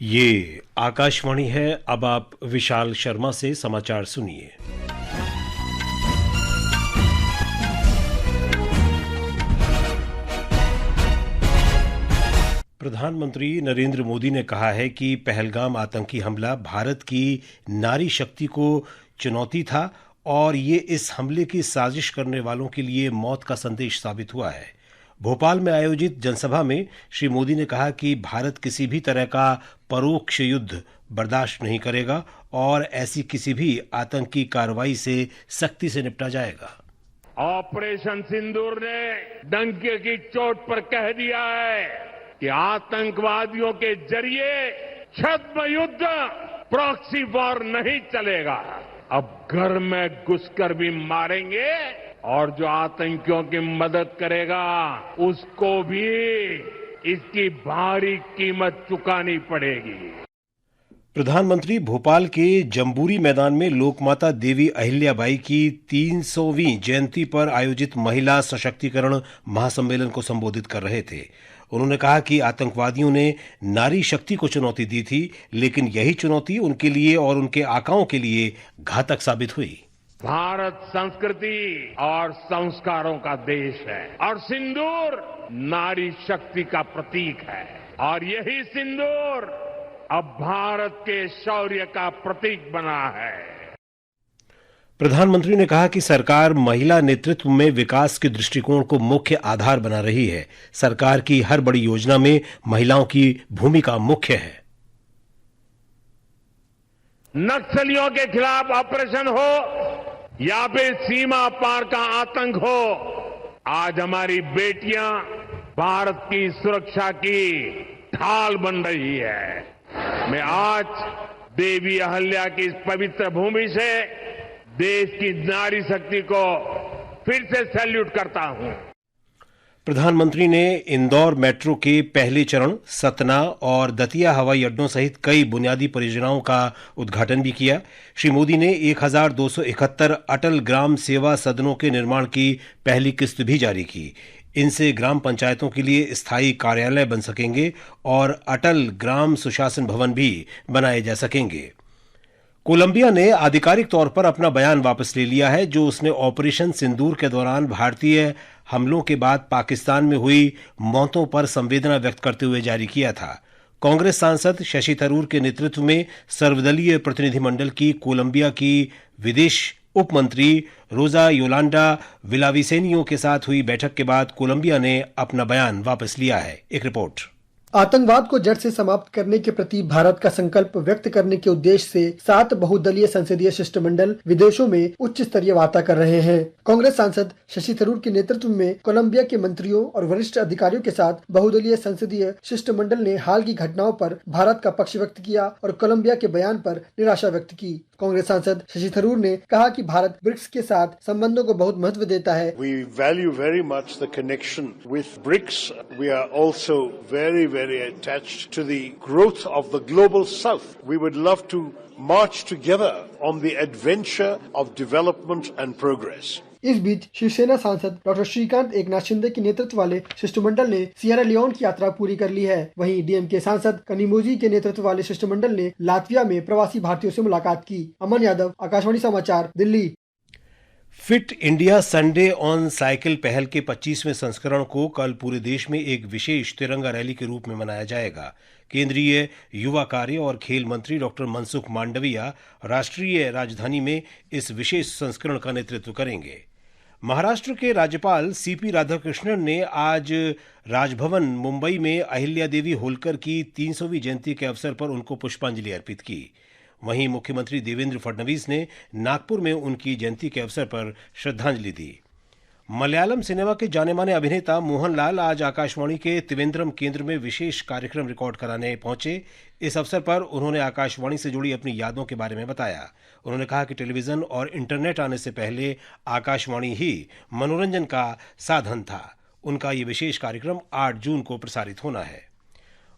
ये आकाशवाणी है। अब आप विशाल शर्मा से समाचार सुनिए। प्रधानमंत्री नरेंद्र मोदी ने कहा है कि पहलगाम आतंकी हमला भारत की नारी शक्ति को चुनौती था और ये इस हमले की साजिश करने वालों के लिए मौत का संदेश साबित हुआ है। भोपाल में आयोजित जनसभा में श्री मोदी ने कहा कि भारत किसी भी तरह का परोक्ष युद्ध बर्दाश्त नहीं करेगा और ऐसी किसी भी आतंकी कार्रवाई से सख्ती से निपटा जाएगा। ऑपरेशन सिंदूर ने डंके की चोट पर कह दिया है कि आतंकवादियों के जरिए छद्म युद्ध, प्रॉक्सी वॉर नहीं चलेगा। अब घर में घुसकर भी मारेंगे और जो आतंकियों की मदद करेगा उसको भी इसकी भारी कीमत चुकानी पड़ेगी। प्रधानमंत्री भोपाल के जम्बूरी मैदान में लोकमाता देवी अहिल्याबाई की 300वीं जयंती पर आयोजित महिला सशक्तिकरण महासम्मेलन को संबोधित कर रहे थे। उन्होंने कहा कि आतंकवादियों ने नारी शक्ति को चुनौती दी थी, लेकिन यही चुनौती उनके लिए और उनके आकाओं के लिए घातक साबित हुई। भारत संस्कृति और संस्कारों का देश है और सिंदूर नारी शक्ति का प्रतीक है और यही सिंदूर अब भारत के शौर्य का प्रतीक बना है। प्रधानमंत्री ने कहा कि सरकार महिला नेतृत्व में विकास के दृष्टिकोण को मुख्य आधार बना रही है। सरकार की हर बड़ी योजना में महिलाओं की भूमिका मुख्य है। नक्सलियों के खिलाफ ऑपरेशन हो या फिर सीमा पार का आतंक हो, आज हमारी बेटियां भारत की सुरक्षा की ढाल बन रही है। मैं आज देवी अहिल्या की इस पवित्र भूमि से देश की नारी शक्ति को फिर से सैल्यूट करता हूं। प्रधानमंत्री ने इंदौर मेट्रो के पहले चरण, सतना और दतिया हवाई अड्डों सहित कई बुनियादी परियोजनाओं का उद्घाटन भी किया। श्री मोदी ने 1271 अटल ग्राम सेवा सदनों के निर्माण की पहली किस्त भी जारी की। इनसे ग्राम पंचायतों के लिए स्थायी कार्यालय बन सकेंगे और अटल ग्राम सुशासन भवन भी बनाए जा सकेंगे। कोलंबिया ने आधिकारिक तौर पर अपना बयान वापस ले लिया है, जो उसने ऑपरेशन सिंदूर के दौरान भारतीय हमलों के बाद पाकिस्तान में हुई मौतों पर संवेदना व्यक्त करते हुए जारी किया था। कांग्रेस सांसद शशि थरूर के नेतृत्व में सर्वदलीय प्रतिनिधिमंडल की कोलंबिया की विदेश उप मंत्री रोजा योलांडा विलाविसेनियो के साथ हुई बैठक के बाद कोलंबिया ने अपना बयान वापस लिया है। एक रिपोर्ट। आतंकवाद को जड़ से समाप्त करने के प्रति भारत का संकल्प व्यक्त करने के उद्देश्य से 7 बहुदलीय संसदीय शिष्टमंडल विदेशों में उच्च स्तरीय वार्ता कर रहे हैं। कांग्रेस सांसद शशि थरूर के नेतृत्व में कोलंबिया के मंत्रियों और वरिष्ठ अधिकारियों के साथ बहुदलीय संसदीय शिष्टमंडल ने हाल की घटनाओं पर भारत का पक्ष व्यक्त किया और कोलंबिया के बयान पर निराशा व्यक्त की। कांग्रेस सांसद शशि थरूर ने कहा कि भारत ब्रिक्स के साथ संबंधों को बहुत महत्व देता है। We value very much the connection with BRICS. We are also very attached to the growth of the global south. We would love to march together on the adventure of development and progress. इस बीच शिवसेना सांसद doctor Shrikant Eknath Shinde के नेतृत्व वाले शिष्टमंडल ने Sierra Leone की यात्रा पूरी कर ली है। वहीं डीएमके सांसद कनिमोझी के नेतृत्व वाले शिष्टमंडल ने लातविया में प्रवासी भारतीयों से मुलाकात की। अमन यादव, आकाशवाणी समाचार, Delhi. Fit India Sunday on cycle पहल के 25वें संस्करण को कल पूरे देश में एक विशेष तिरंगा रैली के रूप में मनाया जाएगा। केंद्रीय युवा कार्य और खेल मंत्री डॉक्टर मनसुख मांडविया राष्ट्रीय राजधानी में इस विशेष संस्करण का नेतृत्व करेंगे। महाराष्ट्र के राज्यपाल सीपी राधाकृष्णन ने आज राजभवन मुंबई में अहिल्या देवी होलकर की 300वीं जयंती के अवसर पर उनको पुष्पांजलि अर्पित की। वहीं मुख्यमंत्री देवेंद्र फडणवीस ने नागपुर में उनकी जयंती के अवसर पर श्रद्धांजलि दी। मलयालम सिनेमा के जाने माने अभिनेता मोहनलाल आज आकाशवाणी के त्रिवेंद्रम केंद्र में विशेष कार्यक्रम रिकॉर्ड कराने पहुंचे। इस अवसर पर उन्होंने आकाशवाणी से जुड़ी अपनी यादों के बारे में बताया। उन्होंने कहा कि टेलीविजन और इंटरनेट आने से पहले आकाशवाणी ही मनोरंजन का साधन था। उनका ये विशेष कार्यक्रम 8 जून को प्रसारित होना है।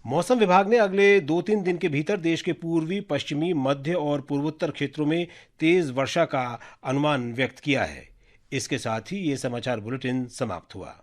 मौसम विभाग ने अगले 2-3 दिन के भीतर देश के पूर्वी, पश्चिमी, मध्य और पूर्वोत्तर क्षेत्रों में तेज वर्षा का अनुमान व्यक्त किया है। इसके साथ ही ये समाचार बुलेटिन समाप्त हुआ।